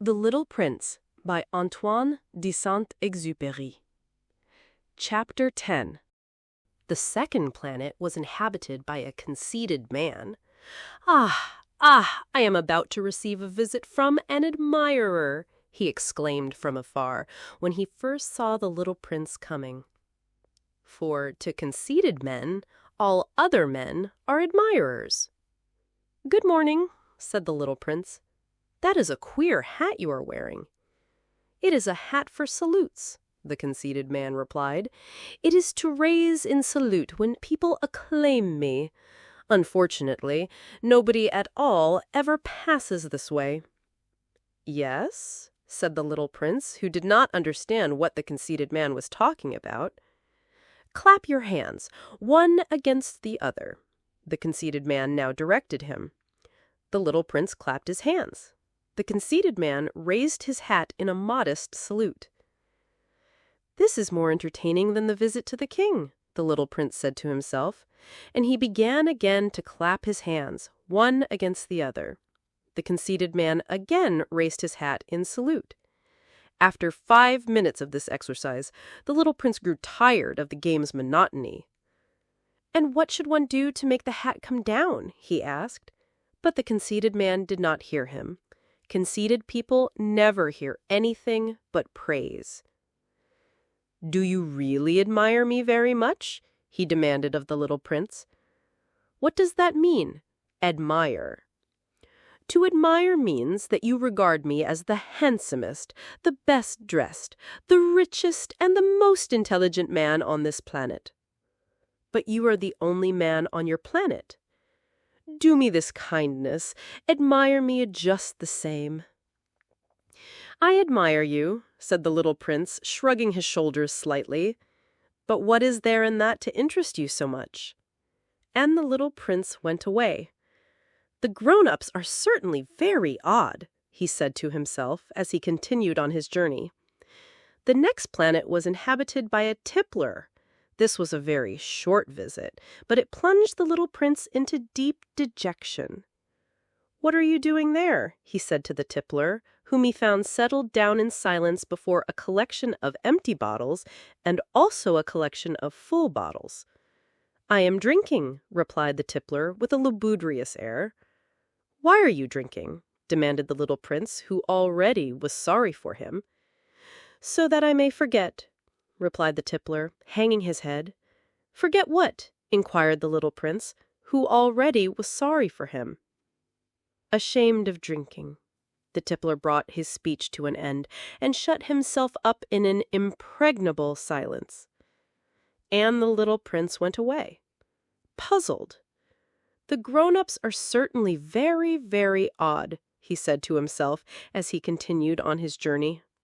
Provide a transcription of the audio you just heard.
The Little Prince by Antoine de Saint-Exupéry. Chapter 10. The second planet was inhabited by a conceited man. I am about to receive a visit from an admirer, he exclaimed from afar when he first saw the little prince coming. For to conceited men, all other men are admirers. "Good morning," said the little prince. "That is a queer hat you are wearing." "It is a hat for salutes," the conceited man replied. "It is to raise in salute when people acclaim me. Unfortunately, nobody at all ever passes this way." "Yes?" said the little prince, who did not understand what the conceited man was talking about. "Clap your hands, one against the other," the conceited man now directed him. The little prince clapped his hands. The conceited man raised his hat in a modest salute. "This is more entertaining than the visit to the king," the little prince said to himself, and he began again to clap his hands, one against the other. The conceited man again raised his hat in salute. After 5 minutes of this exercise, the little prince grew tired of the game's monotony. "And what should one do to make the hat come down?" he asked. But the conceited man did not hear him. Conceited people never hear anything but praise. "Do you really admire me very much?" he demanded of the little prince. "What does that mean, admire?" "To admire means that you regard me as the handsomest, the best dressed, the richest, and the most intelligent man on this planet." "But you are the only man on your planet." "Do me this kindness, admire me just the same." "I admire you," said the little prince, shrugging his shoulders slightly. "But what is there in that to interest you so much?" And the little prince went away. "The grown-ups are certainly very odd," he said to himself as he continued on his journey. The next planet was inhabited by a tippler. This was a very short visit, but it plunged the little prince into deep dejection. "What are you doing there?" he said to the tippler, whom he found settled down in silence before a collection of empty bottles and also a collection of full bottles. "I am drinking," replied the tippler with a lugubrious air. "Why are you drinking?" demanded the little prince, who already was sorry for him. "So that I may forget," replied the tippler, hanging his head. "Forget what?" inquired the little prince, who already was sorry for him. "Ashamed of drinking." The tippler brought his speech to an end and shut himself up in an impregnable silence. And the little prince went away, puzzled. "The grown-ups are certainly very, very odd," he said to himself as he continued on his journey.